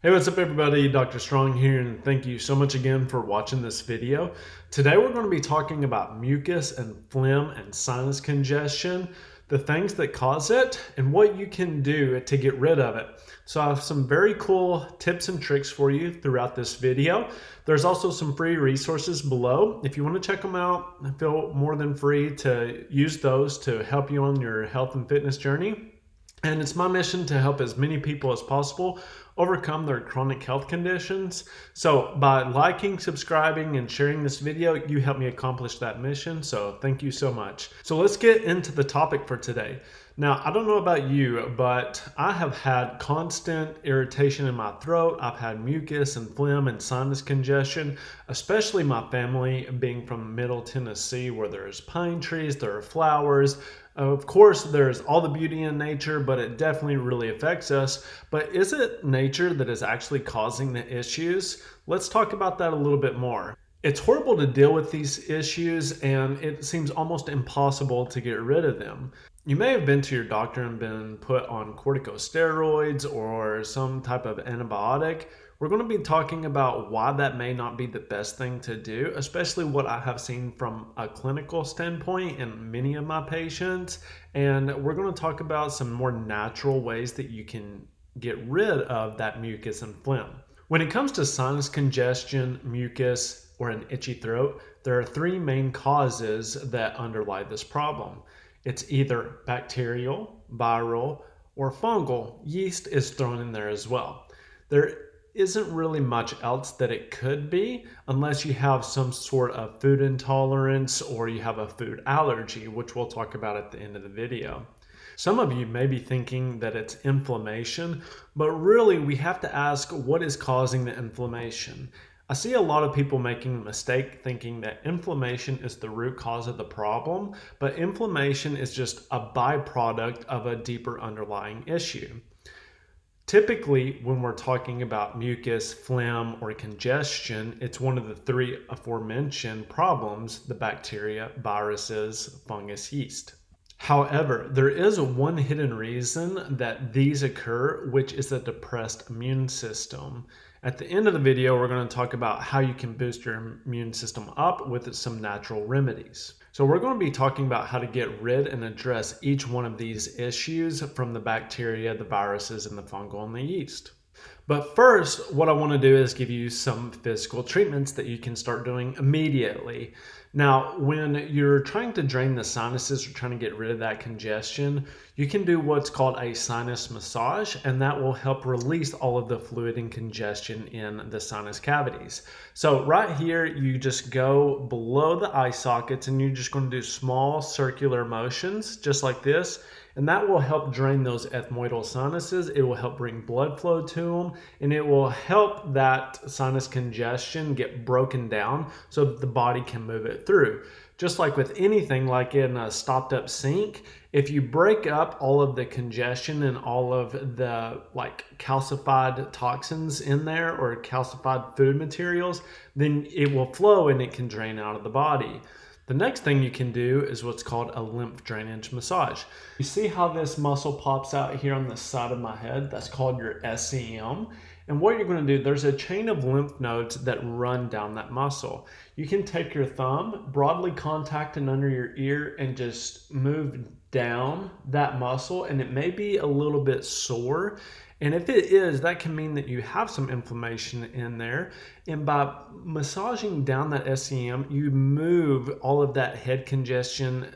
Hey, what's up everybody? Dr. Strong here, and thank you so much again for watching this video. Today we're going to be talking about mucus and phlegm and sinus congestion, the things that cause it, and what you can do to get rid of it. So I have some very cool tips and tricks for you throughout this video. There's also some free resources below. If you want to check them out, feel more than free to use those to help you on your health and fitness journey. And it's my mission to help as many people as possible overcome their chronic health conditions. So by liking, subscribing, and sharing this video, you help me accomplish that mission. So thank you so much. So let's get into the topic for today. Now, I don't know about you, but I have had constant irritation in my throat. I've had mucus and phlegm and sinus congestion, especially my family being from Middle Tennessee, where there's pine trees, there are flowers. Of course, there's all the beauty in nature, but it definitely really affects us. But is it nature that is actually causing the issues? Let's talk about that a little bit more. It's horrible to deal with these issues, and it seems almost impossible to get rid of them. You may have been to your doctor and been put on corticosteroids or some type of antibiotic. We're going to be talking about why that may not be the best thing to do, especially what I have seen from a clinical standpoint in many of my patients. And we're going to talk about some more natural ways that you can get rid of that mucus and phlegm. When it comes to sinus congestion, mucus, or an itchy throat, there are three main causes that underlie this problem. It's either bacterial, viral, or fungal. Yeast is thrown in there as well. There isn't really much else that it could be unless you have some sort of food intolerance or you have a food allergy, which we'll talk about at the end of the video. Some of you may be thinking that it's inflammation, but really we have to ask what is causing the inflammation. I see a lot of people making a mistake thinking that inflammation is the root cause of the problem, but inflammation is just a byproduct of a deeper underlying issue. Typically, when we're talking about mucus, phlegm, or congestion, it's one of the three aforementioned problems: the bacteria, viruses, fungus, yeast. However, there is one hidden reason that these occur, which is a depressed immune system. At the end of the video, we're going to talk about how you can boost your immune system up with some natural remedies. So we're going to be talking about how to get rid and address each one of these issues from the bacteria, the viruses, and the fungal and the yeast. But first, what I want to do is give you some physical treatments that you can start doing immediately. Now, when you're trying to drain the sinuses or trying to get rid of that congestion, you can do what's called a sinus massage, and that will help release all of the fluid and congestion in the sinus cavities. So right here, you just go below the eye sockets and you're just going to do small circular motions, just like this. And that will help drain those ethmoidal sinuses. It will help bring blood flow to them, and it will help that sinus congestion get broken down so that the body can move it through. Just like with anything, like in a stopped up sink, if you break up all of the congestion and all of the calcified toxins in there or calcified food materials, then it will flow and it can drain out of the body. The next thing you can do is what's called a lymph drainage massage. You see how this muscle pops out here on the side of my head? That's called your SCM. And what you're going to do, there's a chain of lymph nodes that run down that muscle. You can take your thumb, broadly contact it under your ear, and just move down that muscle, and it may be a little bit sore. And if it is, that can mean that you have some inflammation in there. And by massaging down that SCM, you move all of that head congestion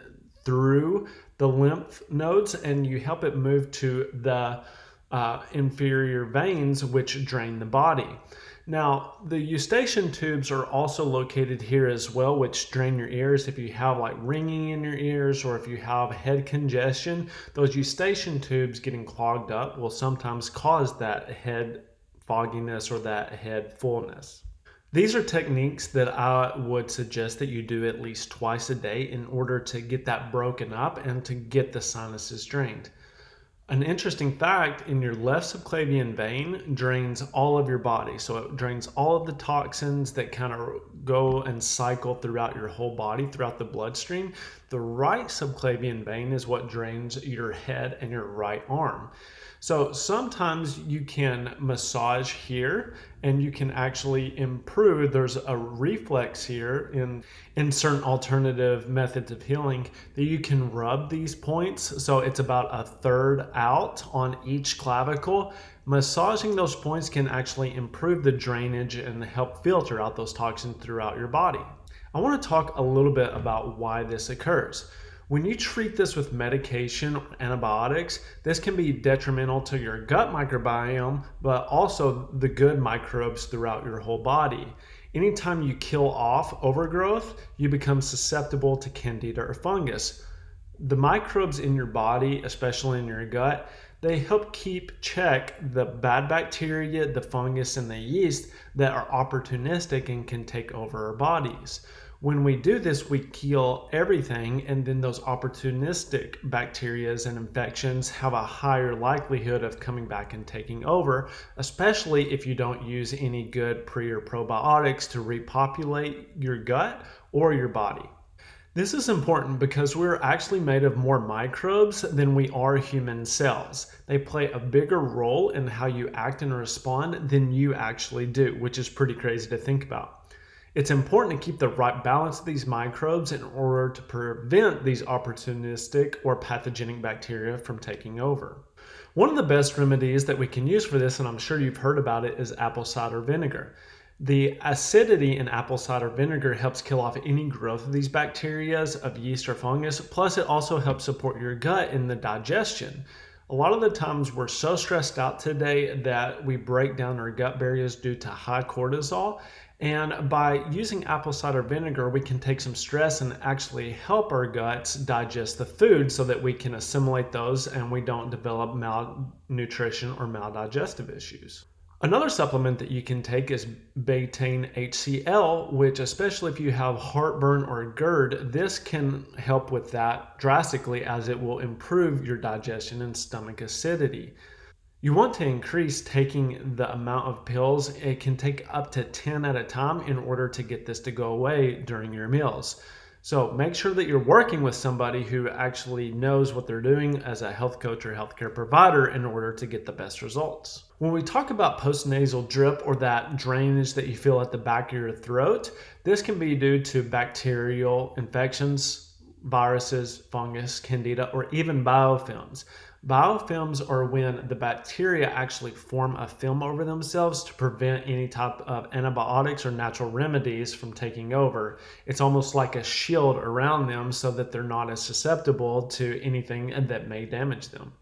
through the lymph nodes and you help it move to the inferior veins, which drain the body. Now, the Eustachian tubes are also located here as well, which drain your ears. If you have ringing in your ears or if you have head congestion, those Eustachian tubes getting clogged up will sometimes cause that head fogginess or that head fullness. These are techniques that I would suggest that you do at least twice a day in order to get that broken up and to get the sinuses drained. An interesting fact, in your left subclavian vein drains all of your body. So it drains all of the toxins that kind of go and cycle throughout your whole body, throughout the bloodstream. The right subclavian vein is what drains your head and your right arm. So sometimes you can massage here and you can actually improve. There's a reflex here in certain alternative methods of healing that you can rub these points. So it's about a third out on each clavicle. Massaging those points can actually improve the drainage and help filter out those toxins throughout your body. I want to talk a little bit about why this occurs. When you treat this with medication or antibiotics, this can be detrimental to your gut microbiome, but also the good microbes throughout your whole body. Anytime you kill off overgrowth, you become susceptible to candida or fungus. The microbes in your body, especially in your gut, they help check the bad bacteria, the fungus, and the yeast that are opportunistic and can take over our bodies. When we do this, we kill everything, and then those opportunistic bacteria and infections have a higher likelihood of coming back and taking over, especially if you don't use any good pre or probiotics to repopulate your gut or your body. This is important because we're actually made of more microbes than we are human cells. They play a bigger role in how you act and respond than you actually do, which is pretty crazy to think about. It's important to keep the right balance of these microbes in order to prevent these opportunistic or pathogenic bacteria from taking over. One of the best remedies that we can use for this, and I'm sure you've heard about it, is apple cider vinegar. The acidity in apple cider vinegar helps kill off any growth of these bacteria, of yeast or fungus, plus it also helps support your gut in the digestion. A lot of the times we're so stressed out today that we break down our gut barriers due to high cortisol. And by using apple cider vinegar, we can take some stress and actually help our guts digest the food so that we can assimilate those and we don't develop malnutrition or maldigestive issues. Another supplement that you can take is betaine HCl, which, especially if you have heartburn or GERD, this can help with that drastically as it will improve your digestion and stomach acidity. You want to increase taking the amount of pills. It can take up to 10 at a time in order to get this to go away during your meals. So make sure that you're working with somebody who actually knows what they're doing as a health coach or healthcare provider in order to get the best results. When we talk about postnasal drip or that drainage that you feel at the back of your throat, this can be due to bacterial infections, viruses, fungus, candida, or even biofilms. Biofilms are when the bacteria actually form a film over themselves to prevent any type of antibiotics or natural remedies from taking over. It's almost like a shield around them so that they're not as susceptible to anything that may damage them.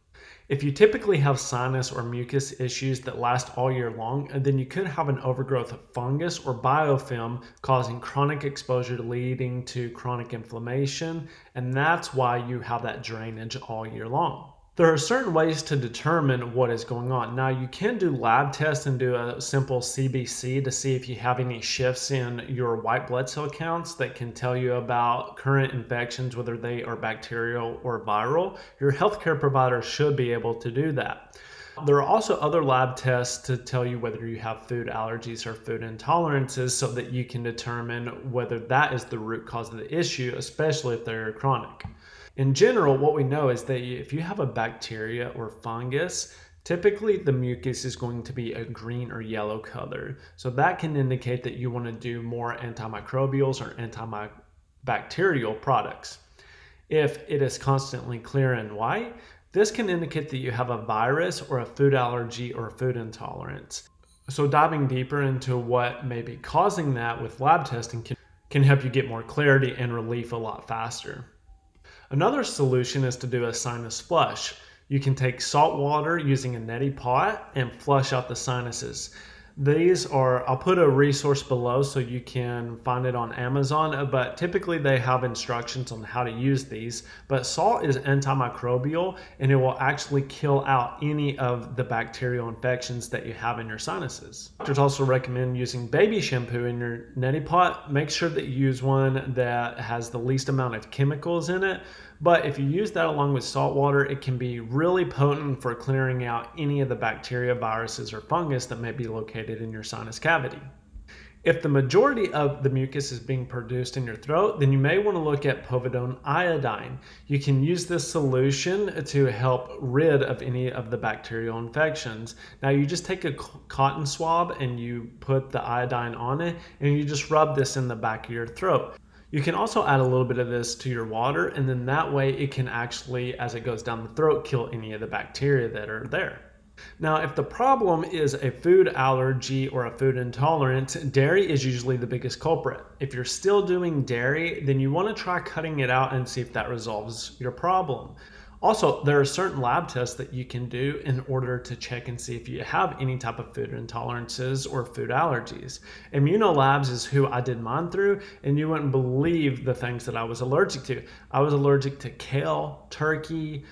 If you typically have sinus or mucus issues that last all year long, then you could have an overgrowth of fungus or biofilm causing chronic exposure leading to chronic inflammation, and that's why you have that drainage all year long. There are certain ways to determine what is going on. Now, you can do lab tests and do a simple CBC to see if you have any shifts in your white blood cell counts that can tell you about current infections, whether they are bacterial or viral. Your healthcare provider should be able to do that. There are also other lab tests to tell you whether you have food allergies or food intolerances so that you can determine whether that is the root cause of the issue, especially if they're chronic. In general, what we know is that if you have a bacteria or fungus, typically the mucus is going to be a green or yellow color. So that can indicate that you want to do more antimicrobials or antibacterial products. If it is constantly clear and white, this can indicate that you have a virus or a food allergy or food intolerance. So diving deeper into what may be causing that with lab testing can help you get more clarity and relief a lot faster. Another solution is to do a sinus flush. You can take salt water using a neti pot and flush out the sinuses. These are, I'll put a resource below so you can find it on Amazon, but typically they have instructions on how to use these. But salt is antimicrobial and it will actually kill out any of the bacterial infections that you have in your sinuses. Doctors also recommend using baby shampoo in your neti pot. Make sure that you use one that has the least amount of chemicals in it. But if you use that along with salt water, it can be really potent for clearing out any of the bacteria, viruses, or fungus that may be located in your sinus cavity. If the majority of the mucus is being produced in your throat, then you may want to look at povidone iodine. You can use this solution to help rid of any of the bacterial infections. Now you just take a cotton swab and you put the iodine on it and you just rub this in the back of your throat. You can also add a little bit of this to your water, and then that way it can actually, as it goes down the throat, kill any of the bacteria that are there. Now, if the problem is a food allergy or a food intolerance, dairy is usually the biggest culprit. If you're still doing dairy, then you want to try cutting it out and see if that resolves your problem. Also, there are certain lab tests that you can do in order to check and see if you have any type of food intolerances or food allergies. Immunolabs is who I did mine through, and you wouldn't believe the things that I was allergic to. I was allergic to kale, turkey,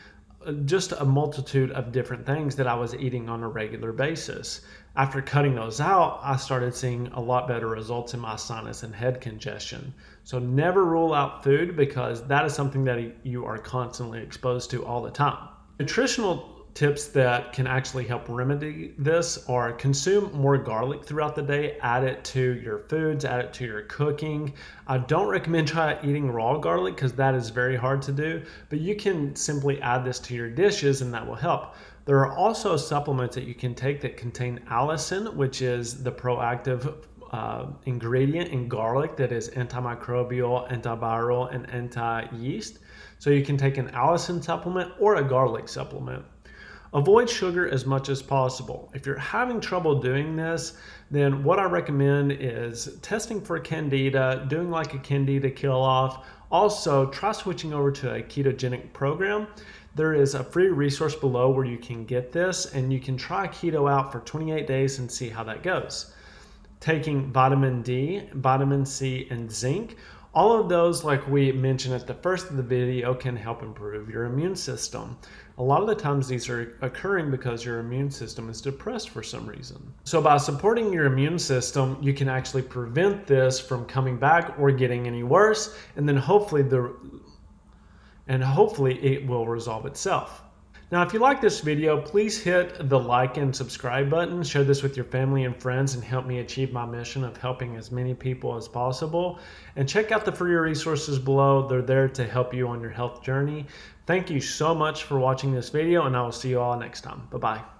just a multitude of different things that I was eating on a regular basis. After cutting those out, I started seeing a lot better results in my sinus and head congestion. So never rule out food, because that is something that you are constantly exposed to all the time. Nutritional tips that can actually help remedy this are: consume more garlic throughout the day, add it to your foods, add it to your cooking. I don't recommend eating raw garlic because that is very hard to do, but you can simply add this to your dishes and that will help. There are also supplements that you can take that contain allicin, which is the proactive ingredient in garlic that is antimicrobial, antiviral, and anti-yeast. So you can take an allicin supplement or a garlic supplement. Avoid sugar as much as possible. If you're having trouble doing this, then what I recommend is testing for candida, doing like a candida kill off. Also, try switching over to a ketogenic program. There is a free resource below where you can get this, and you can try keto out for 28 days and see how that goes. Taking vitamin D, vitamin C, and zinc. All of those, like we mentioned at the first of the video, can help improve your immune system. A lot of the times these are occurring because your immune system is depressed for some reason. So by supporting your immune system, you can actually prevent this from coming back or getting any worse, and then hopefully it will resolve itself. Now, if you like this video, please hit the like and subscribe button. Share this with your family and friends and help me achieve my mission of helping as many people as possible. And check out the free resources below. They're there to help you on your health journey. Thank you so much for watching this video, and I will see you all next time. Bye-bye.